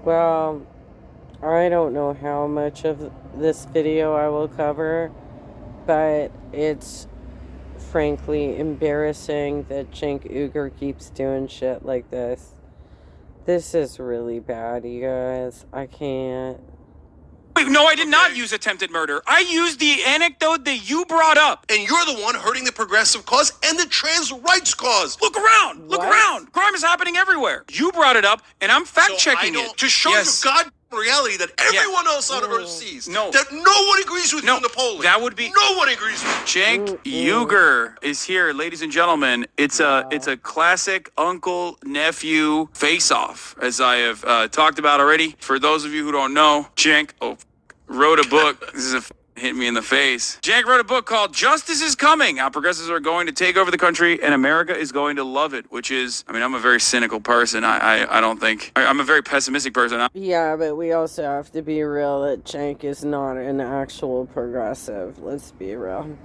Well, I don't know how much of this video I will cover, but it's frankly embarrassing that Cenk Uygar keeps doing shit like this. This is really bad, you guys. I can't. Wait, no, I did not use attempted murder. I used the anecdote that you brought up. And you're the one hurting the progressive cause and the trans rights cause. Look around. Look around. Crime is happening everywhere. You brought it up, and I'm fact-checking it. To show you God reality that everyone else on Earth sees. No. That no one agrees with you in the polling. That would be... No one agrees with you. Cenk Uygar is here, ladies and gentlemen. It's a classic uncle-nephew face-off, as I have talked about already. For those of you who don't know, Cenk wrote a book. This is a hit me in the face. Cenk wrote a book called Justice is Coming, How Progressives Are Going to Take Over the Country and America is Going to Love It, which is, I mean, I'm a very cynical person. I don't think, I'm a very pessimistic person. Yeah, but we also have to be real that Cenk is not an actual progressive. Let's be real.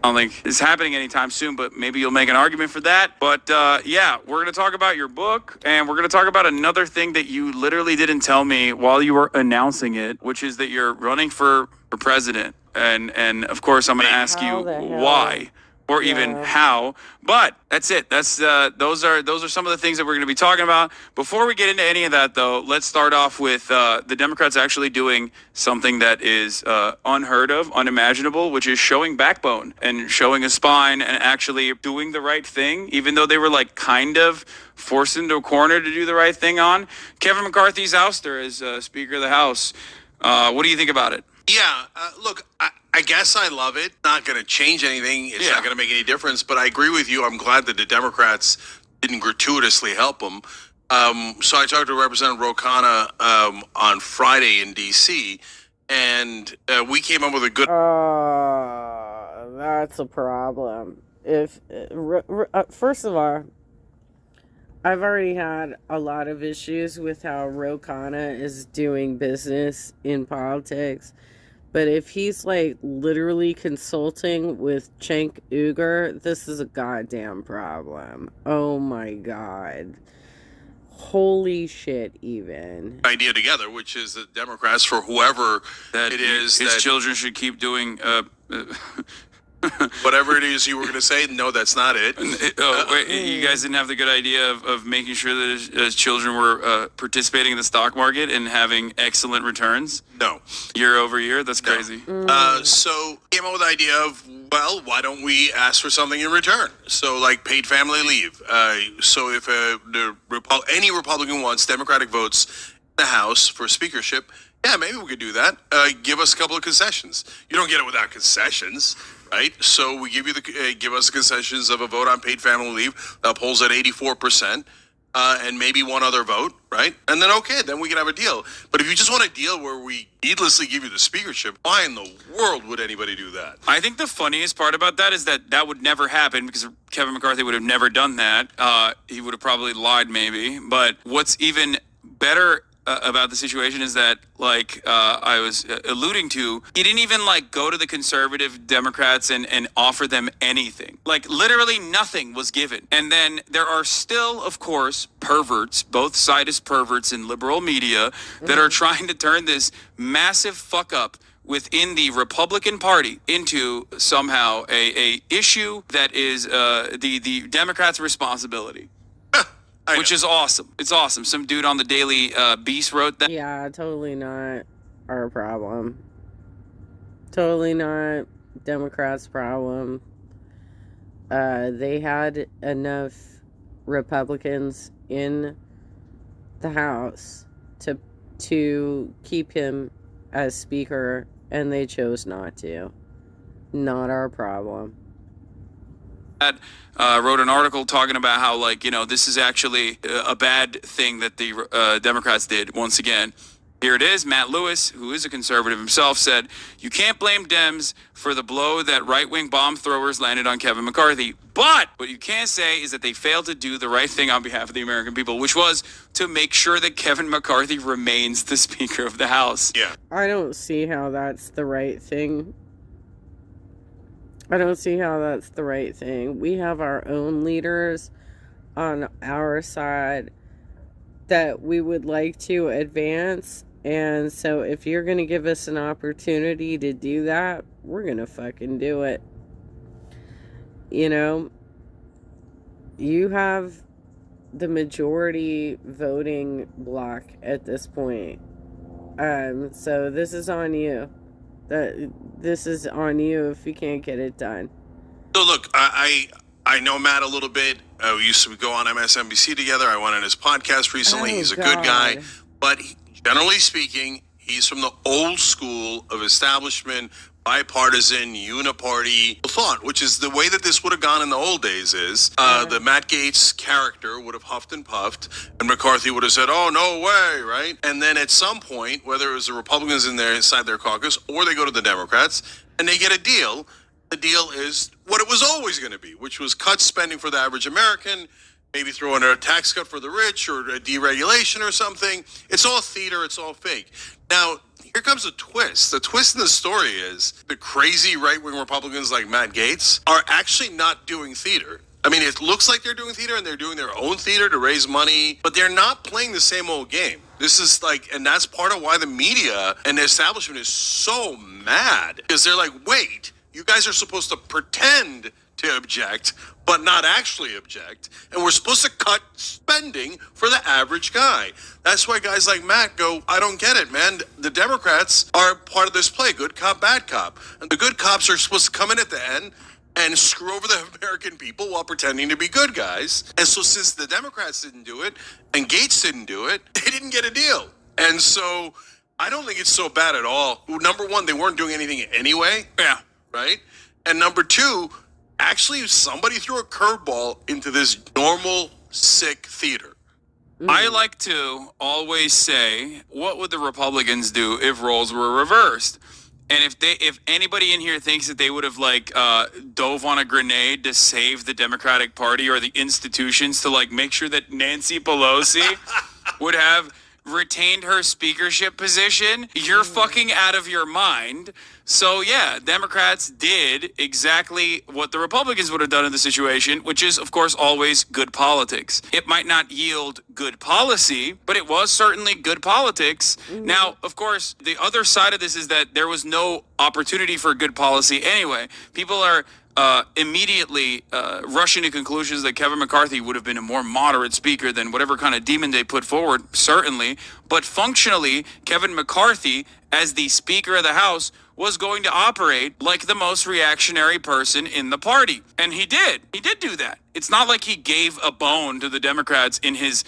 I don't think it's happening anytime soon, but maybe you'll make an argument for that. But yeah, we're going to talk about your book, and we're going to talk about another thing that you literally didn't tell me while you were announcing it, which is that you're running for president. And of course, I'm going to ask you why or even how. But that's it. That's those are some of the things that we're going to be talking about. Before we get into any of that, though, let's start off with the Democrats actually doing something that is unheard of, unimaginable, which is showing backbone and showing a spine and actually doing the right thing, even though they were like kind of forced into a corner to do the right thing on Kevin McCarthy's ouster as Speaker of the House. What do you think about it? Yeah, look, I guess I love it. Not going to change anything. It's not going to make any difference. But I agree with you. I'm glad that the Democrats didn't gratuitously help them. So I talked to Representative Ro Khanna on Friday in D.C., and we came up with a good... That's a problem. First of all, I've already had a lot of issues with how Ro Khanna is doing business in politics. But if he's like literally consulting with Cenk Uygar, this is a goddamn problem. Oh my God. Holy shit, even. Idea together, which is the Democrats, for whoever that it is, his children should keep doing whatever it is you were going to say. No, that's not it. Wait, you guys didn't have the good idea of making sure that his children were participating in the stock market and having excellent returns? No. Year over year? That's crazy. So came up with the idea of, well, why don't we ask for something in return? So like paid family leave. So if any Republican wants Democratic votes in the House for speakership, yeah, maybe we could do that. Give us a couple of concessions. You don't get it without concessions, right? So we give you give us the concessions of a vote on paid family leave that polls at 84%, and maybe one other vote, right? And then then we can have a deal. But if you just want a deal where we needlessly give you the speakership, why in the world would anybody do that? I think the funniest part about that is that would never happen because Kevin McCarthy would have never done that. He would have probably lied, maybe. But what's even better about the situation is that, like I was alluding to, he didn't even like go to the conservative Democrats and offer them anything. Like literally nothing was given. And then there are still, of course, perverts, both sides perverts in liberal media that are trying to turn this massive fuck up within the Republican Party into somehow a issue that is the Democrats' responsibility. Which is awesome. It's awesome. Some dude on the Daily Beast wrote that. Yeah, totally not our problem. Totally not Democrats' problem. They had enough Republicans in the House to keep him as Speaker, and they chose not to. Not our problem. Wrote an article talking about how, like, you know, this is actually a bad thing that the Democrats did. Once again, here it is. Matt Lewis, who is a conservative himself, said, "You can't blame Dems for the blow that right-wing bomb throwers landed on Kevin McCarthy. But what you can say is that they failed to do the right thing on behalf of the American people, which was to make sure that Kevin McCarthy remains the Speaker of the House." Yeah. I don't see how that's the right thing. I don't see how that's the right thing. We have our own leaders on our side. that we would like to advance. And so if you're going to give us an opportunity to do that, we're going to fucking do it. You know, you have the majority voting block at this point. So this is on you. This is on you if you can't get it done. So look, I know Matt a little bit. We used to go on MSNBC together. I went on his podcast recently. Oh, He's a God. good guy, but generally speaking, he's from the old school of establishment, bipartisan, uniparty thought, which is the way that this would have gone in the old days. Is the Matt Gaetz character would have huffed and puffed, and McCarthy would have said, "Oh, no way," right? And then at some point, whether it was the Republicans inside their caucus or they go to the Democrats and they get a deal. The deal is what it was always going to be, which was cut spending for the average American, maybe throw in a tax cut for the rich or a deregulation or something. It's all theater. It's all fake. Now, here comes a twist. The twist in the story is the crazy right-wing Republicans like Matt Gaetz are actually not doing theater. I mean, it looks like they're doing theater and they're doing their own theater to raise money, but they're not playing the same old game. This is like, and that's part of why the media and the establishment is so mad, because they're like, wait, you guys are supposed to pretend to object, but not actually object. And we're supposed to cut spending for the average guy. That's why guys like Matt go, I don't get it, man. The Democrats are part of this play, good cop, bad cop. And the good cops are supposed to come in at the end and screw over the American people while pretending to be good guys. And so since the Democrats didn't do it and Gaetz didn't do it, they didn't get a deal. And so I don't think it's so bad at all. Number one, they weren't doing anything anyway. Yeah. Right? And number two, actually somebody threw a curveball into this normal, sick theater. I like to always say, what would the Republicans do if roles were reversed? And if anybody in here thinks that they would have dove on a grenade to save the Democratic Party or the institutions to make sure that Nancy Pelosi would have retained her speakership position, you're fucking out of your mind. So yeah, Democrats did exactly what the Republicans would have done in the situation, which is, of course, always good politics. It might not yield good policy, but it was certainly good politics. Now, of course, the other side of this is that there was no opportunity for good policy anyway. People are immediately rushing to conclusions that Kevin McCarthy would have been a more moderate speaker than whatever kind of demon they put forward, certainly. But functionally, Kevin McCarthy, as the Speaker of the House, was going to operate like the most reactionary person in the party. And he did. He did do that. It's not like he gave a bone to the Democrats in his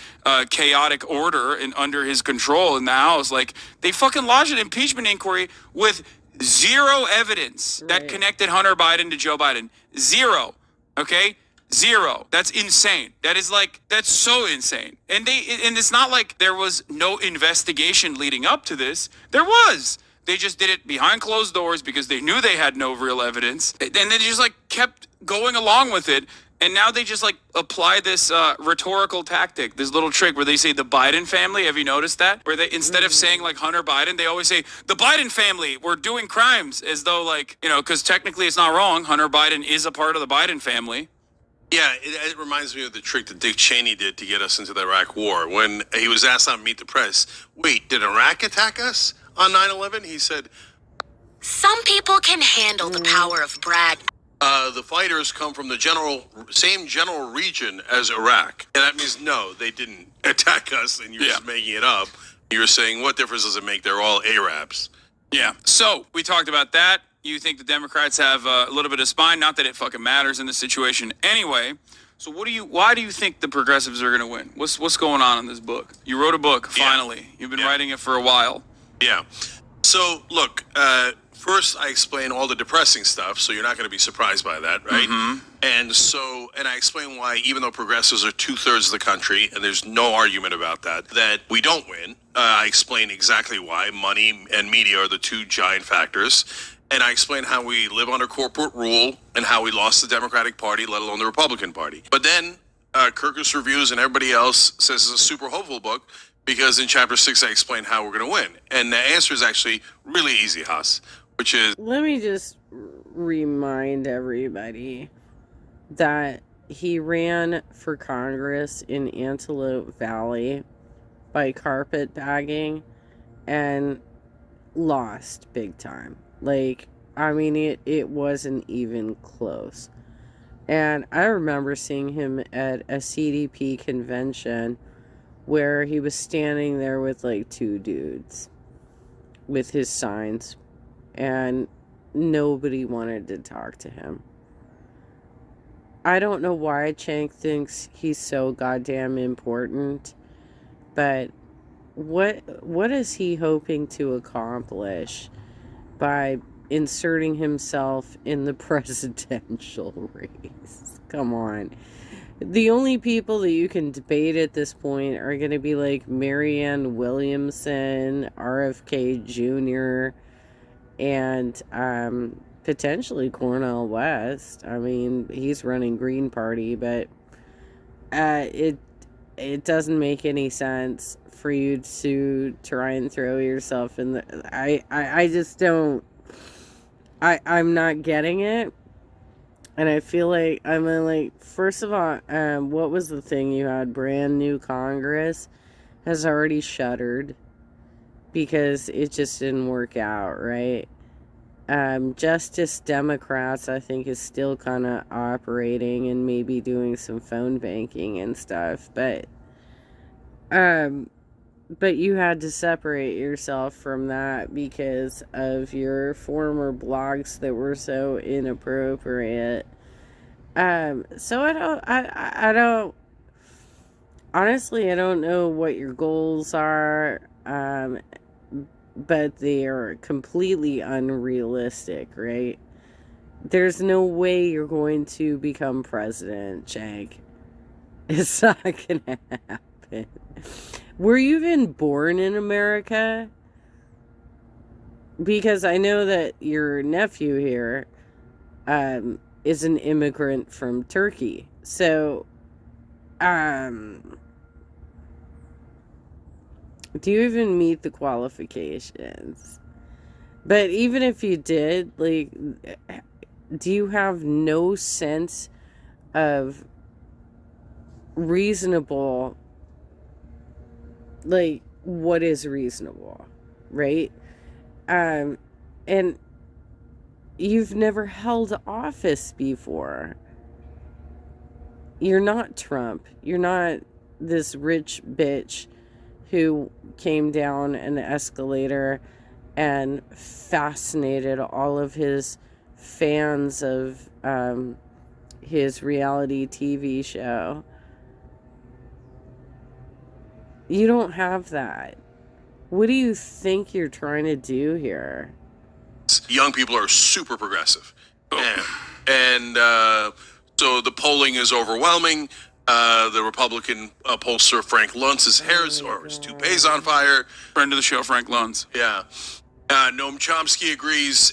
chaotic order and under his control in the House. They fucking lodged an impeachment inquiry with zero evidence that connected Hunter Biden to Joe Biden. Zero. Okay? Zero. That's insane. That's so insane. And it's not like there was no investigation leading up to this. There was. They just did it behind closed doors because they knew they had no real evidence. And they just kept going along with it. And now they just apply this rhetorical tactic, this little trick where they say the Biden family. Have you noticed that? Where they, instead of saying Hunter Biden, they always say the Biden family, we're doing crimes, as though because technically it's not wrong. Hunter Biden is a part of the Biden family. Yeah, it reminds me of the trick that Dick Cheney did to get us into the Iraq war. When he was asked on Meet the Press, wait, did Iraq attack us on 9/11? He said, some people can handle the power of brag. The fighters come from the same general region as Iraq. And that means, no, they didn't attack us, and you're just making it up. You're saying, what difference does it make? They're all Arabs. Yeah. So we talked about that. You think the Democrats have a little bit of spine? Not that it fucking matters in this situation anyway. So why do you think the progressives are going to win? What's going on in this book? You wrote a book, finally. Yeah. You've been writing it for a while. Yeah. So, look, first I explain all the depressing stuff, so you're not going to be surprised by that, right? Mm-hmm. And I explain why, even though progressives are 2/3 of the country, and there's no argument about that we don't win. I explain exactly why money and media are the two giant factors. And I explain how we live under corporate rule and how we lost the Democratic Party, let alone the Republican Party. But then Kirkus Reviews and everybody else says it's a super hopeful book because in chapter 6 I explain how we're going to win. And the answer is actually really easy, Haas, which is... Let me just remind everybody that he ran for Congress in Antelope Valley by carpetbagging and lost big time. Like, I mean, it wasn't even close. And I remember seeing him at a CDP convention where he was standing there with like two dudes with his signs, and nobody wanted to talk to him. I don't know why Cenk thinks he's so goddamn important, but what is he hoping to accomplish by inserting himself in the presidential race? Come on. The only people that you can debate at this point are going to be like Marianne Williamson, RFK Jr., and potentially Cornel West. I mean, he's running Green Party, but it doesn't make any sense for you to try and throw yourself in the... I just don't... I'm not getting it. And I feel like, I mean, like, first of all, what was the thing you had? Brand new Congress has already shuttered because it just didn't work out, right? Justice Democrats, I think, is still kind of operating and maybe doing some phone banking and stuff, but you had to separate yourself from that because of your former blogs that were so inappropriate. So I don't, honestly, I don't know what your goals are, but they are completely unrealistic, right? There's no way you're going to become president, Cenk. It's not gonna happen. Were you even born in America? Because I know that your nephew here is an immigrant from Turkey. So, do you even meet the qualifications? But even if you did, like, do you have no sense of reasonable, like, what is reasonable, right? And you've never held office before. You're not Trump. You're not this rich bitch who came down an escalator and fascinated all of his fans of his reality TV show. You don't have that. What do you think you're trying to do here? Young people are super progressive. And so the polling is overwhelming. The Republican pollster Frank Luntz's hair or his toupee's on fire. Friend of the show, Frank Luntz. Yeah. Noam Chomsky agrees.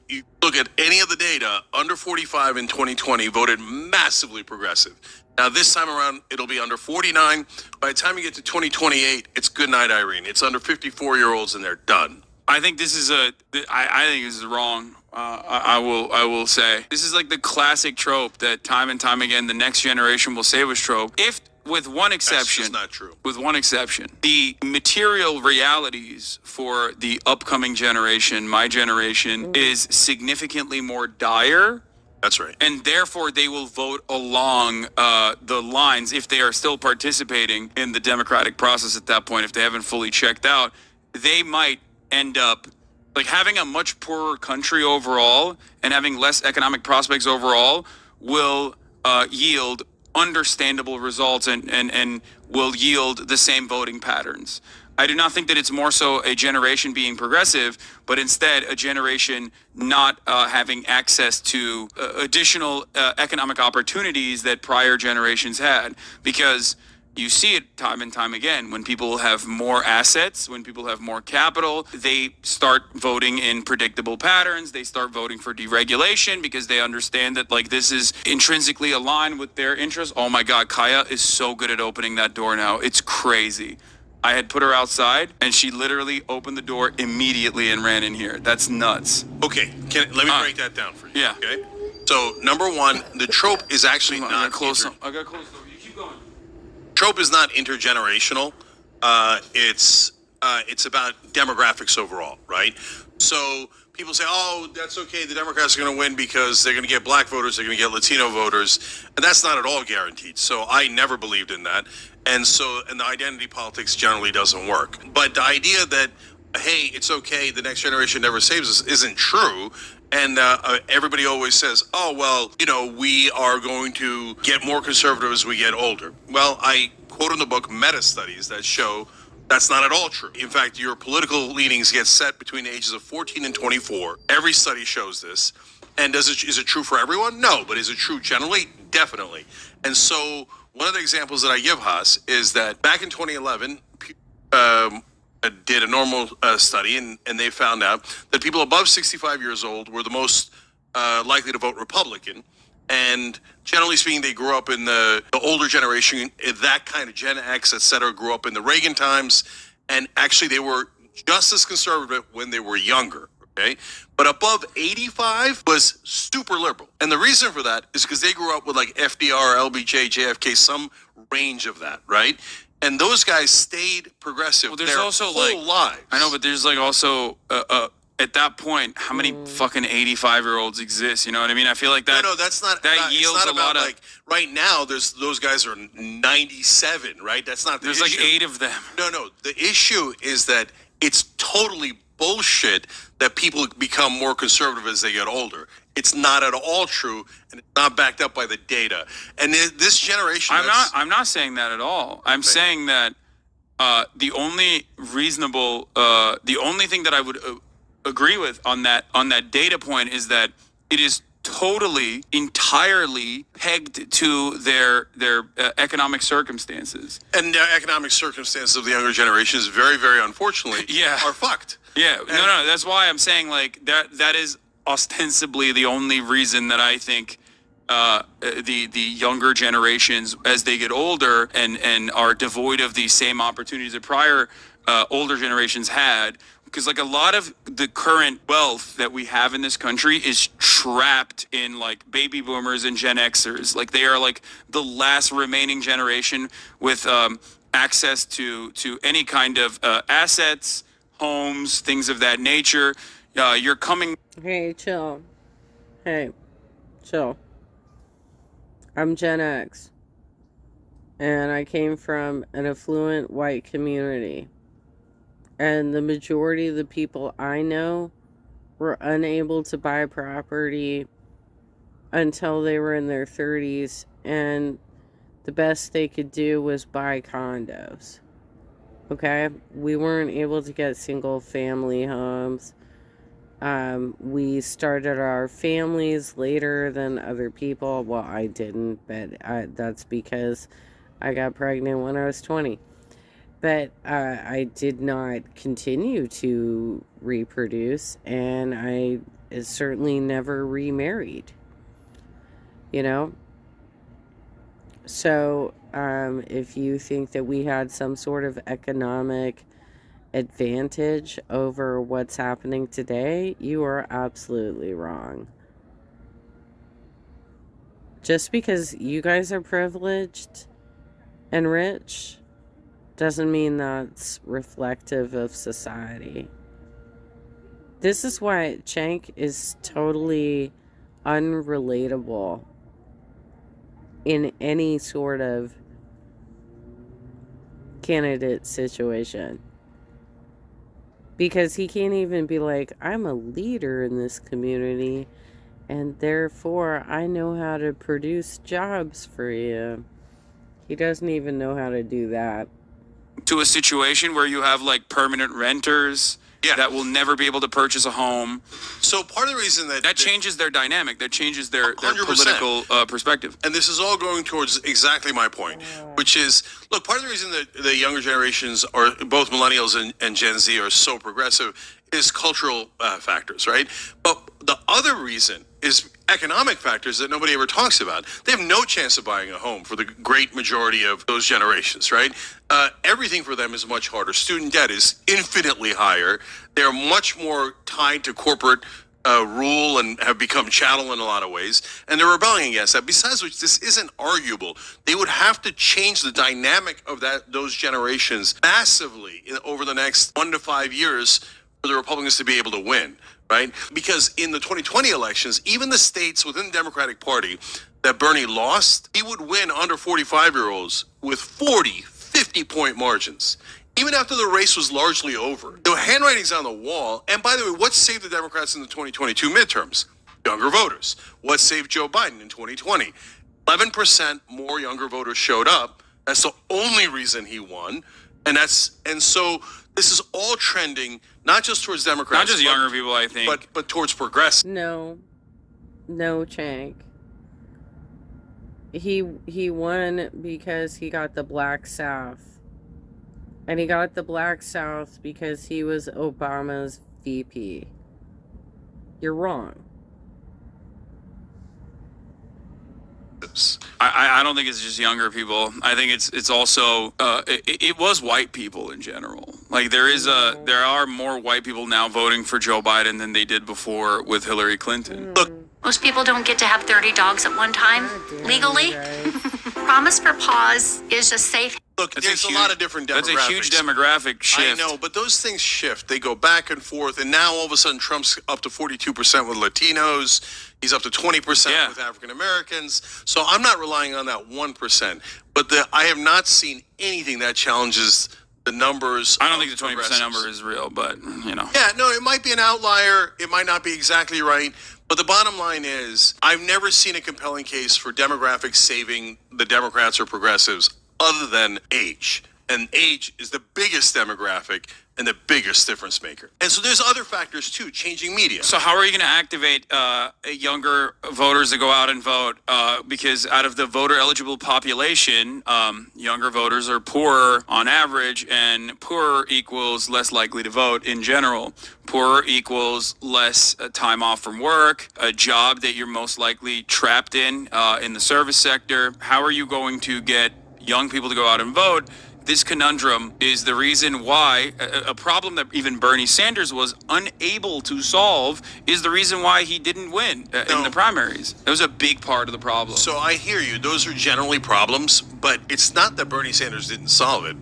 You look at any of the data, under 45 in 2020 voted massively progressive. Now, this time around, it'll be under 49. By the time you get to 2028, it's good night, Irene. It's under 54-year-olds, and they're done. I think this is I think this is wrong. I will say this is like the classic trope that time and time again the next generation will say was trope. If with one exception, that's just not true. With one exception, the material realities for the upcoming generation, my generation, is significantly more dire. That's right. And therefore, they will vote along the lines if they are still participating in the democratic process at that point. If they haven't fully checked out, they might end up like having a much poorer country overall and having less economic prospects overall will yield understandable results and will yield the same voting patterns. I do not think that it's more so a generation being progressive, but instead a generation not having access to additional economic opportunities that prior generations had. Because you see it time and time again. When people have more assets, when people have more capital, they start voting in predictable patterns. They start voting for deregulation because they understand that like this is intrinsically aligned with their interests. Oh my God, Kaya is so good at opening that door now. It's crazy. I had put her outside and she literally opened the door immediately and ran in here. That's nuts. Okay, let me break that down for you. Yeah. Okay. So number one, the trope is actually I not got close. I got close. You keep going. Trope is not intergenerational. It's about demographics overall, right? So people say, "Oh, that's okay. The Democrats are going to win because they're going to get black voters, they're going to get Latino voters," and that's not at all guaranteed. So I never believed in that, and the identity politics generally doesn't work. But the idea that, hey, it's okay, the next generation never saves us, isn't true. And everybody always says, "Oh, well, we are going to get more conservative as we get older." Well, I quote in the book meta studies that show that's not at all true. In fact, your political leanings get set between the ages of 14 and 24. Every study shows this. And is it true for everyone? No. But is it true generally? Definitely. And so one of the examples that I give, Haas, is that back in 2011, did a normal study, and they found out that people above 65 years old were the most likely to vote Republican. And generally speaking, they grew up in the older generation, that kind of Gen X, et cetera, grew up in the Reagan times. And actually, they were just as conservative when they were younger. Okay. But above 85 was super liberal. And the reason for that is because they grew up with like FDR, LBJ, JFK, some range of that. Right. And those guys stayed progressive their whole lives. I know, but there's like also at that point, how many fucking 85-year-olds exist? You know what I mean? I feel like that. No, that's not. That yields it's not a lot of. Like right now, those guys are 97, right? That's not the issue. There's like 8 of them. No. The issue is that it's totally bullshit that people become more conservative as they get older. It's not at all true, and it's not backed up by the data. And this generation. I'm not saying that at all. I'm saying that the only thing that I would agree with on that data point is that it is totally, entirely pegged to their economic circumstances. And the economic circumstances of the younger generation is very, very unfortunately are fucked. Yeah, no, that's why I'm saying like that is ostensibly the only reason that I think the younger generations, as they get older and are devoid of the same opportunities that prior older generations had, because like a lot of the current wealth that we have in this country is trapped in like baby boomers and Gen Xers. Like they are like the last remaining generation with access to any kind of assets, homes, things of that nature. You're coming. Hey, chill. I'm Gen X. And I came from an affluent white community. And the majority of the people I know were unable to buy property until they were in their 30s. And the best they could do was buy condos. Okay? We weren't able to get single family homes. We started our families later than other people. Well, I didn't, but that's because I got pregnant when I was 20. But I did not continue to reproduce, and I certainly never remarried. So if you think that we had some sort of economic advantage over what's happening today, you are absolutely wrong. Just because you guys are privileged and rich doesn't mean that's reflective of society. This is why Cenk is totally unrelatable in any sort of candidate situation. Because he can't even be like, I'm a leader in this community, and therefore I know how to produce jobs for you. He doesn't even know how to do that. To a situation where you have like permanent renters that will never be able to purchase a home. So part of the reason that changes their dynamic, that changes their 100%. Political perspective. And this is all going towards exactly my point, which is, look, part of the reason that the younger generations, or both millennials and Gen Z, are so progressive is cultural factors, right? But the other reason is economic factors that nobody ever talks about. They have no chance of buying a home for the great majority of those generations, right? Everything for them is much harder. Student debt is infinitely higher. They're much more tied to corporate rule and have become chattel in a lot of ways, and they're rebelling against that. Besides which, this isn't arguable. They would have to change the dynamic of those generations massively over the next 1 to 5 years for the Republicans to be able to win, right? Because in the 2020 elections, even the states within the Democratic Party that Bernie lost, he would win under 45-year-olds with 40, 50-point margins. Even after the race was largely over, the handwriting's on the wall. And by the way, what saved the Democrats in the 2022 midterms? Younger voters. What saved Joe Biden in 2020? 11% more younger voters showed up. That's the only reason he won. And so this is all trending, not just towards Democrats. Not just younger people, I think. But towards progressive. No, Cenk. He won because he got the Black South. And he got the Black South because he was Obama's VP. You're wrong. I don't think it's just younger people. I think it's also it was white people in general. Like there are more white people now voting for Joe Biden than they did before with Hillary Clinton. Look, Most people don't get to have 30 dogs at one time, legally. Promise for Paws is a safe. Look, there's a lot of different demographics. That's a huge demographic shift. I know, but those things shift. They go back and forth, and now all of a sudden Trump's up to 42% with Latinos. He's up to 20% with African Americans. So I'm not relying on that 1%. But I have not seen anything that challenges the numbers. I don't think the 20% number is real, but you know. Yeah, no, it might be an outlier. It might not be exactly right. But the bottom line is, I've never seen a compelling case for demographics saving the Democrats or progressives other than age. And age is the biggest demographic and the biggest difference maker. And so there's other factors too, changing media. So how are you going to activate younger voters to go out and vote? Because out of the voter eligible population, younger voters are poorer on average, and poorer equals less likely to vote in general. Poorer equals less time off from work, a job that you're most likely trapped in the service sector. How are you going to get young people to go out and vote? This conundrum is the reason why a problem that even Bernie Sanders was unable to solve is the reason why he didn't win in the primaries. That was a big part of the problem. So I hear you. Those are generally problems, but it's not that Bernie Sanders didn't solve it.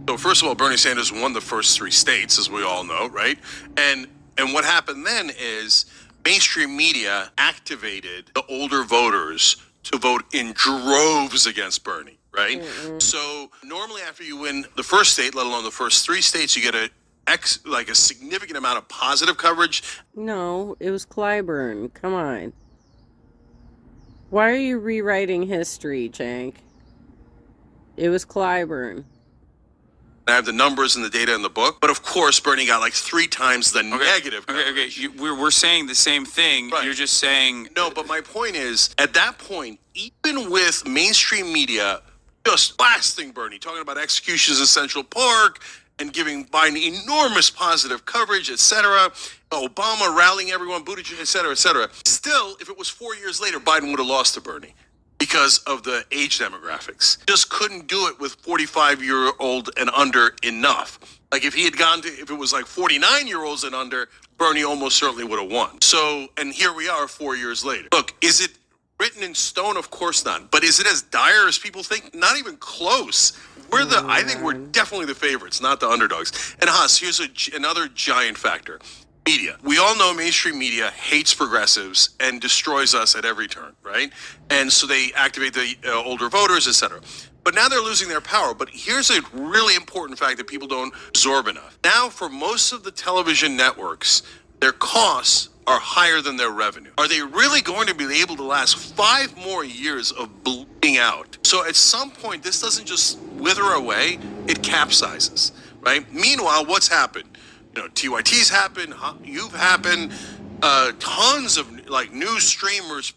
So first of all, Bernie Sanders won the first 3 states, as we all know, right? And what happened then is mainstream media activated the older voters to vote in droves against Bernie. Right? So normally after you win the first state, let alone the first 3 states, you get a significant amount of positive coverage. No, it was Clyburn. Come on. Why are you rewriting history, Cenk? It was Clyburn. I have the numbers and the data in the book, but of course Bernie got like 3 times the negative coverage. Okay. We're saying the same thing. Right. You're just saying... No, but my point is, at that point, even with mainstream media just blasting Bernie, talking about executions in Central Park and giving Biden enormous positive coverage, etc. Obama rallying everyone, Buttigieg, etc., etc. Still, if it was 4 years later, Biden would have lost to Bernie because of the age demographics. Just couldn't do it with 45-year-old and under enough. Like if it was like 49-year-olds and under, Bernie almost certainly would have won. So, and here we are 4 years later. Look, is it written in stone? Of course not. But is it as dire as people think? Not even close. I think we're definitely the favorites, not the underdogs. And Haas, here's another giant factor. Media. We all know mainstream media hates progressives and destroys us at every turn, right? And so they activate the older voters, etc. But now they're losing their power. But here's a really important fact that people don't absorb enough. Now, for most of the television networks, their costs are higher than their revenue. Are they really going to be able to last 5 more years of bleeding out? So at some point, this doesn't just wither away, it capsizes, right? Meanwhile, what's happened? TYT's happened, you've happened, tons of news streamers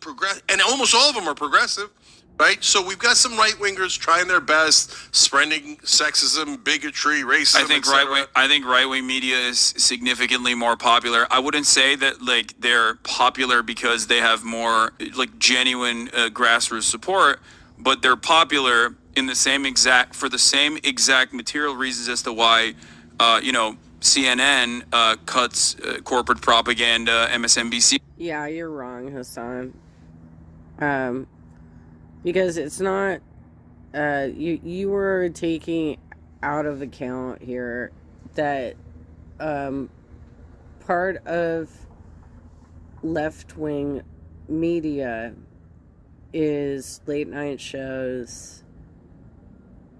and almost all of them are progressive. Right? So we've got some right-wingers trying their best, spreading sexism, bigotry, racism, I think right-wing media is significantly more popular. I wouldn't say that they're popular because they have more genuine grassroots support, but they're popular in the same exact material reasons as to why CNN cuts corporate propaganda, MSNBC. Yeah, you're wrong, Hassan. Because it's not, you were taking out of account here that part of left-wing media is late night shows,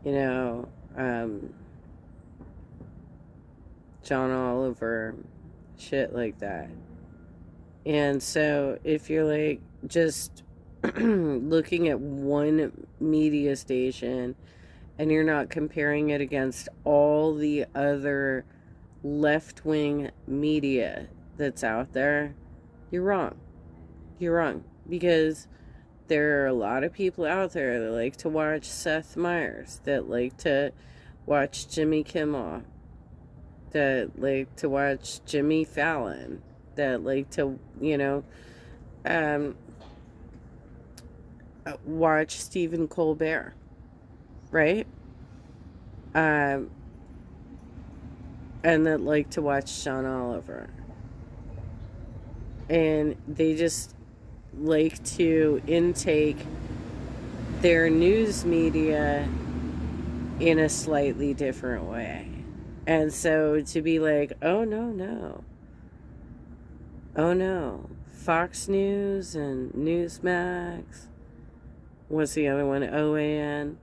John Oliver, shit like that. And so if you're like just looking at one media station and you're not comparing it against all the other left-wing media that's out there, you're wrong. You're wrong. Because there are a lot of people out there that like to watch Seth Meyers, that like to watch Jimmy Kimmel, that like to watch Jimmy Fallon, that like to, watch Stephen Colbert, right? And that like to watch John Oliver. And they just like to intake their news media in a slightly different way. And so to be like, oh no, Fox News and Newsmax, what's the other one, OAN,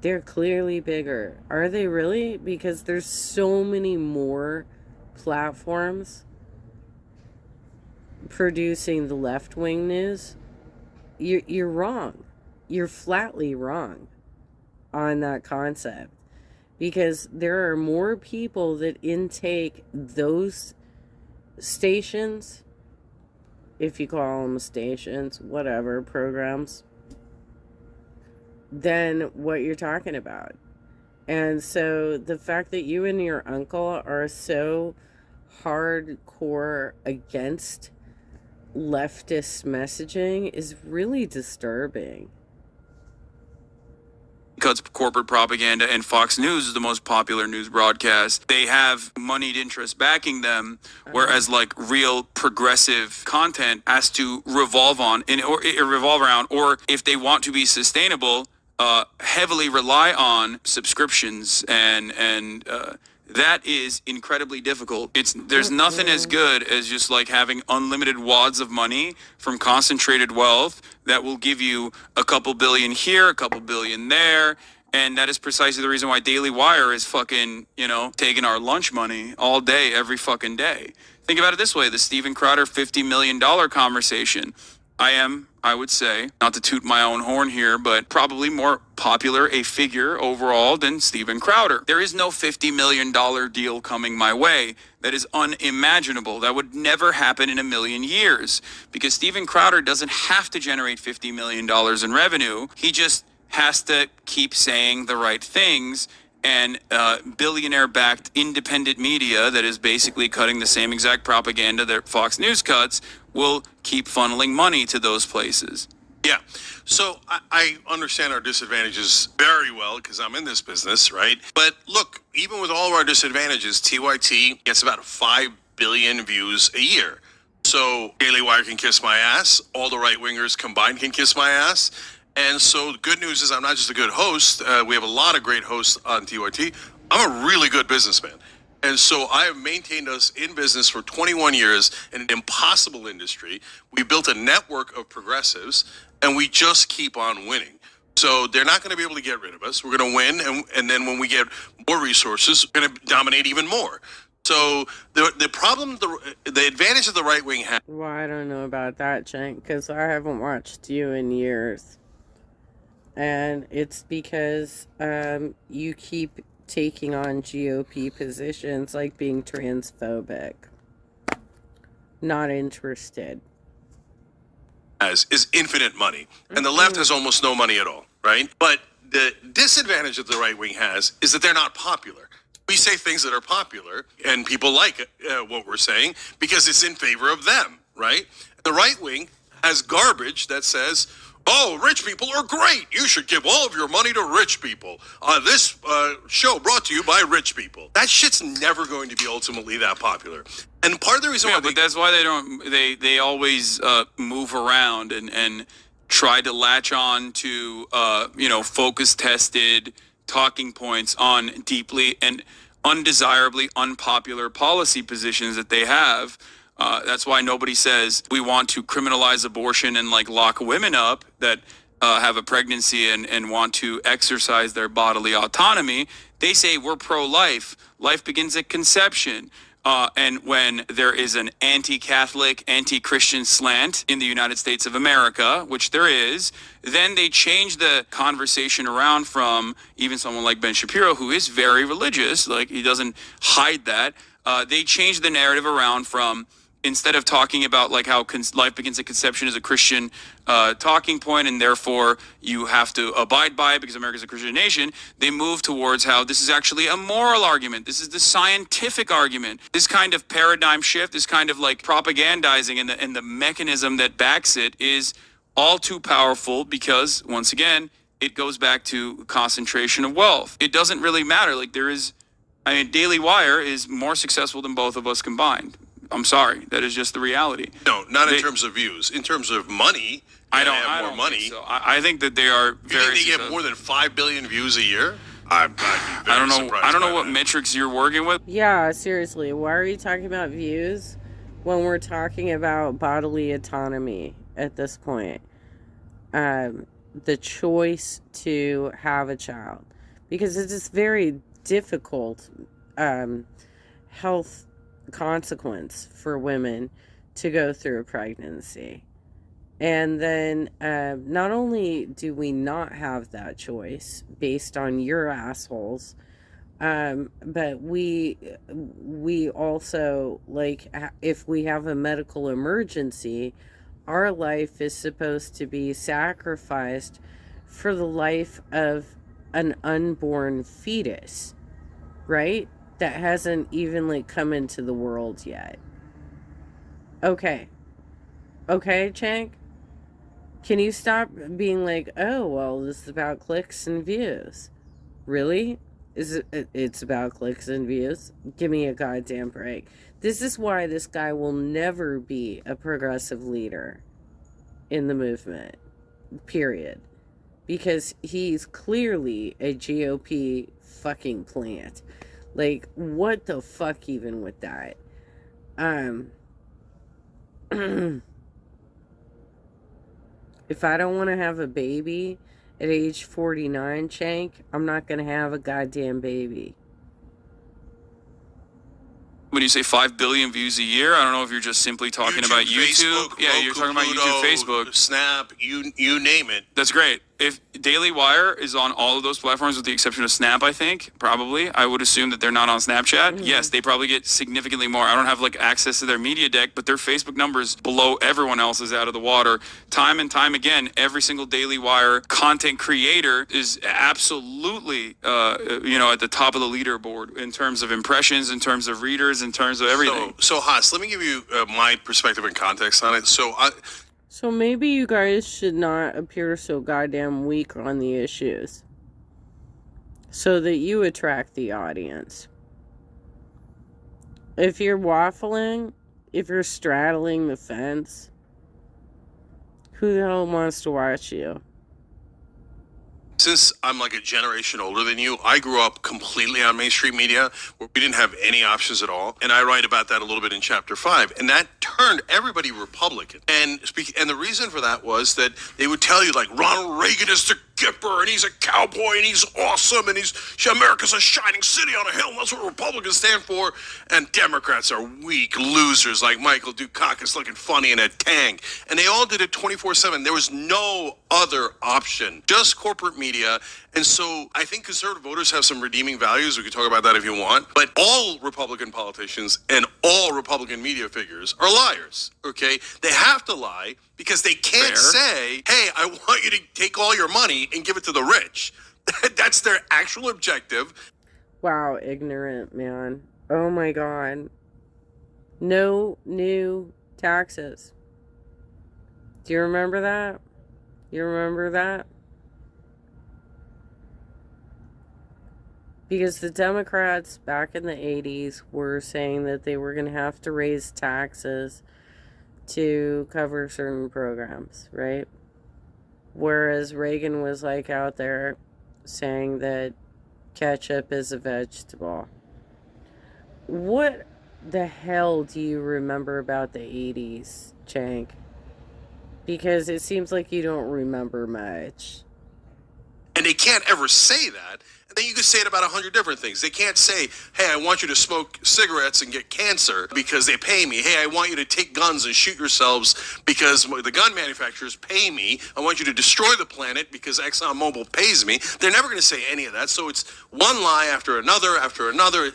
they're clearly bigger. Are they really? Because there's so many more platforms producing the left-wing news. You're wrong. You're flatly wrong on that concept. Because there are more people that intake those stations, if you call them stations, whatever, programs, than what you're talking about. And so the fact that you and your uncle are so hardcore against leftist messaging is really disturbing. Cuts corporate propaganda, and Fox News is the most popular news broadcast. They have moneyed interests backing them, whereas like real progressive content has to revolve around, or if they want to be sustainable, heavily rely on subscriptions, and that is incredibly difficult. There's nothing as good as just like having unlimited wads of money from concentrated wealth that will give you a couple billion here, a couple billion there. And that is precisely the reason why Daily Wire is fucking, taking our lunch money all day, every fucking day. Think about it this way, the Steven Crowder $50 million conversation. I would say, not to toot my own horn here, but probably more popular a figure overall than Steven Crowder. There is no $50 million deal coming my way. That is unimaginable. That would never happen in a million years, because Steven Crowder doesn't have to generate $50 million in revenue. He just has to keep saying the right things, and billionaire-backed independent media that is basically cutting the same exact propaganda that Fox News cuts will keep funneling money to those places. Yeah. So I understand our disadvantages very well because I'm in this business, right? But look, even with all of our disadvantages, TYT gets about 5 billion views a year. So Daily Wire can kiss my ass. All the right-wingers combined can kiss my ass. And so the good news is I'm not just a good host. We have a lot of great hosts on TYT. I'm a really good businessman. And so I have maintained us in business for 21 years in an impossible industry. We built a network of progressives, and we just keep on winning. So they're not going to be able to get rid of us. We're going to win, and then when we get more resources, we're going to dominate even more. So the problem, the advantage of the right wing has. Well, I don't know about that, Cenk, because I haven't watched you in years. And it's because you keep taking on GOP positions like being transphobic. Not interested. Is infinite money, and the left has almost no money at all, right? But the disadvantage that the right wing has is that they're not popular. We say things that are popular, and people like what we're saying because it's in favor of them, right? The right wing has garbage that says, Oh, rich people are great. You should give all of your money to rich people. This show brought to you by rich people. That shit's never going to be ultimately that popular. And part of the reason why but that's why they always move around and try to latch on to focus tested talking points on deeply and undesirably unpopular policy positions that they have. That's why nobody says we want to criminalize abortion and like lock women up that have a pregnancy and want to exercise their bodily autonomy. They say we're pro-life. Life begins at conception. And when there is an anti-Catholic, anti-Christian slant in the United States of America, which there is, then they change the conversation around from even someone like Ben Shapiro, who is very religious, like he doesn't hide that. They change the narrative around from, instead of talking about like how life begins at conception is a Christian talking point and therefore you have to abide by it because America's a Christian nation, they move towards how this is actually a moral argument. This is the scientific argument. This kind of paradigm shift, this kind of like propagandizing and the mechanism that backs it is all too powerful because, once again, it goes back to concentration of wealth. It doesn't really matter. Like Daily Wire is more successful than both of us combined. I'm sorry. That is just the reality. No, not in terms of views. In terms of money, I don't more money. So. I think that they are very. You think they get more than 5 billion views a year? I'd be very I don't know. surprised I don't know by what that. metrics you're working with. Yeah, seriously. Why are you talking about views when we're talking about bodily autonomy at this point? The choice to have a child. Because it's just very difficult health consequence for women to go through a pregnancy. And then not only do we not have that choice based on your assholes, but we also, like, if we have a medical emergency, our life is supposed to be sacrificed for the life of an unborn fetus, right? That hasn't even like come into the world yet. Okay, Cenk? Can you stop being like, oh, well, this is about clicks and views? Really? It's about clicks and views? Give me a goddamn break. This is why this guy will never be a progressive leader in the movement. Period. Because he's clearly a GOP fucking plant. Like, what the fuck even with that? If I don't want to have a baby at age 49, Cenk, I'm not going to have a goddamn baby. When you say 5 billion views a year, I don't know if you're just simply talking about YouTube. Facebook, Yeah, Roku, you're talking about Pluto, YouTube, Facebook. Snap, you name it. That's great. If Daily Wire is on all of those platforms with the exception of Snap, I think, probably. I would assume that they're not on Snapchat. Mm-hmm. Yes, they probably get significantly more. I don't have like access to their media deck, but their Facebook numbers blow everyone else's out of the water. Time and time again, every single Daily Wire content creator is absolutely, at the top of the leaderboard in terms of impressions, in terms of readers, in terms of everything. So Haas, let me give you my perspective and context on it. So maybe you guys should not appear so goddamn weak on the issues so that you attract the audience. If you're waffling, if you're straddling the fence, who the hell wants to watch you? Since I'm like a generation older than you, I grew up completely on mainstream media where we didn't have any options at all. And I write about that a little bit in chapter 5. And that turned everybody Republican. And the reason for that was that they would tell you like Ronald Reagan is the Gipper and he's a cowboy and he's awesome and America's a shining city on a hill and that's what Republicans stand for. And Democrats are weak losers like Michael Dukakis looking funny in a tank. And they all did it 24/7. There was no other option, just corporate media. And so I think conservative voters have some redeeming values. We could talk about that if you want. But all Republican politicians and all Republican media figures are liars, okay? They have to lie because they can't say, hey, I want you to take all your money and give it to the rich. That's their actual objective. Wow, ignorant, man. Oh my God. No new taxes. Do you remember that? You remember that? Because the Democrats back in the 80s were saying that they were going to have to raise taxes to cover certain programs, right? Whereas Reagan was like out there saying that ketchup is a vegetable. What the hell do you remember about the 80s, Cenk? Because it seems like you don't remember much. And they can't ever say that. And then you can say it about 100 different things. They can't say, hey, I want you to smoke cigarettes and get cancer because they pay me. Hey, I want you to take guns and shoot yourselves because the gun manufacturers pay me. I want you to destroy the planet because ExxonMobil pays me. They're never going to say any of that. So it's one lie after another,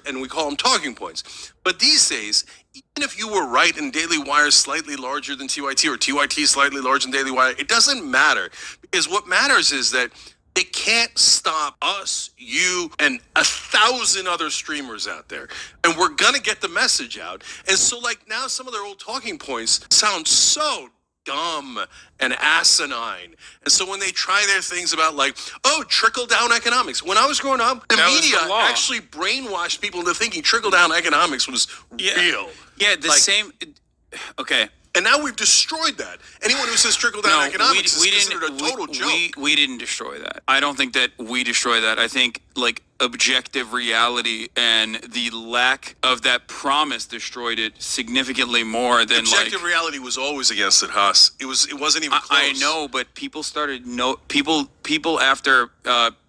and we call them talking points. But these days, even if you were right and Daily Wire is slightly larger than TYT or TYT is slightly larger than Daily Wire, it doesn't matter. Because what matters is that they can't stop us, you, and 1,000 other streamers out there. And we're going to get the message out. And so, like, now some of their old talking points sound so dumb and asinine. And so when they try their things about, like, oh, trickle-down economics. When I was growing up, the media actually brainwashed people into thinking trickle-down economics was real. Yeah, same... Okay. And now we've destroyed that. Anyone who says trickle-down economics is considered a total joke. We didn't destroy that. I don't think that we destroyed that. I think, like, objective reality and the lack of that promise destroyed it significally more than, objective reality was always against it, Haas. It wasn't even close. I know, but people started... People after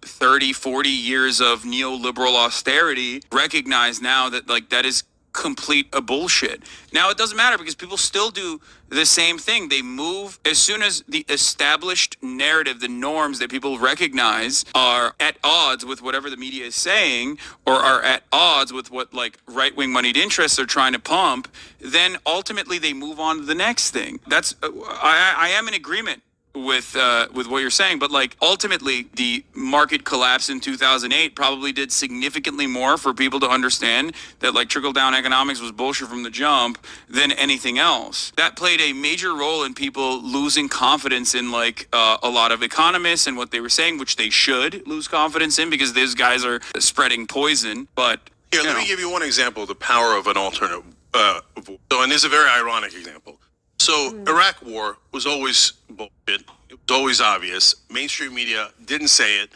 30, 40 years of neoliberal austerity recognize now that, like, that is complete a bullshit. Now it doesn't matter because people still do the same thing. They move as soon as the established narrative, the norms that people recognize are at odds with whatever the media is saying or are at odds with what, like, right-wing moneyed interests are trying to pump, then ultimately they move on to the next thing. That's I am in agreement with what you're saying, but, like, ultimately the market collapse in 2008 probably did significantly more for people to understand that, like, trickle down economics was bullshit from the jump than anything else. That played a major role in people losing confidence in, like, a lot of economists and what they were saying, which they should lose confidence in because those guys are spreading poison. But here, let me give you one example of the power of an alternate. And this is a very ironic example. So Iraq war was always bullshit. It was always obvious. Mainstream media didn't say it.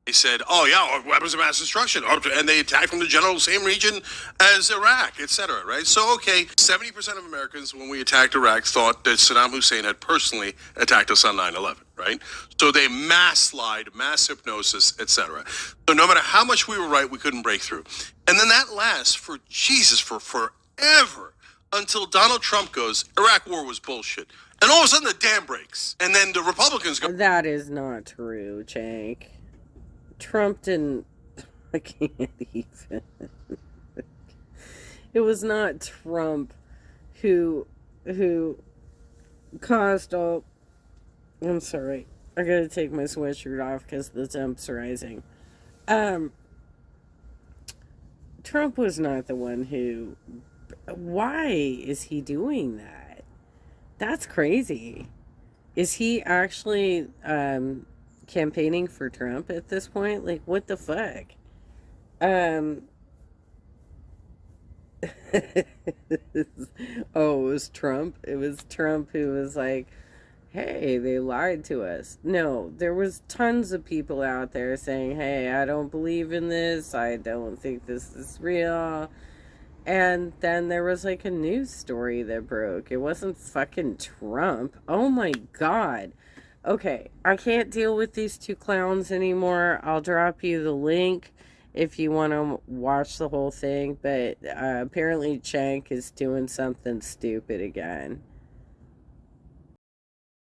They said, oh, yeah, weapons of mass destruction. And they attacked from the general same region as Iraq, etc., right? So, okay, 70% of Americans, when we attacked Iraq, thought that Saddam Hussein had personally attacked us on 9/11, right? So they mass lied, mass hypnosis, etc. So no matter how much we were right, we couldn't break through. And then that lasts for forever. Until Donald Trump goes, Iraq war was bullshit. And all of a sudden the dam breaks. And then the Republicans go... That is not true, Cenk. Trump didn't... I can't even... It was not Trump who caused all... I'm sorry. I gotta take my sweatshirt off because the temp's rising. Trump was not the one who... Why is he doing that? That's crazy. Is he actually campaigning for Trump at this point? Like, what the fuck? Oh, it was Trump? It was Trump who was like, hey, they lied to us. No, there was tons of people out there saying, hey, I don't believe in this. I don't think this is real. And then there was, like, a news story that broke. It wasn't fucking Trump. Oh my god. Okay, I can't deal with these two clowns anymore. I'll drop you the link if you want to watch the whole thing. But apparently Cenk is doing something stupid again.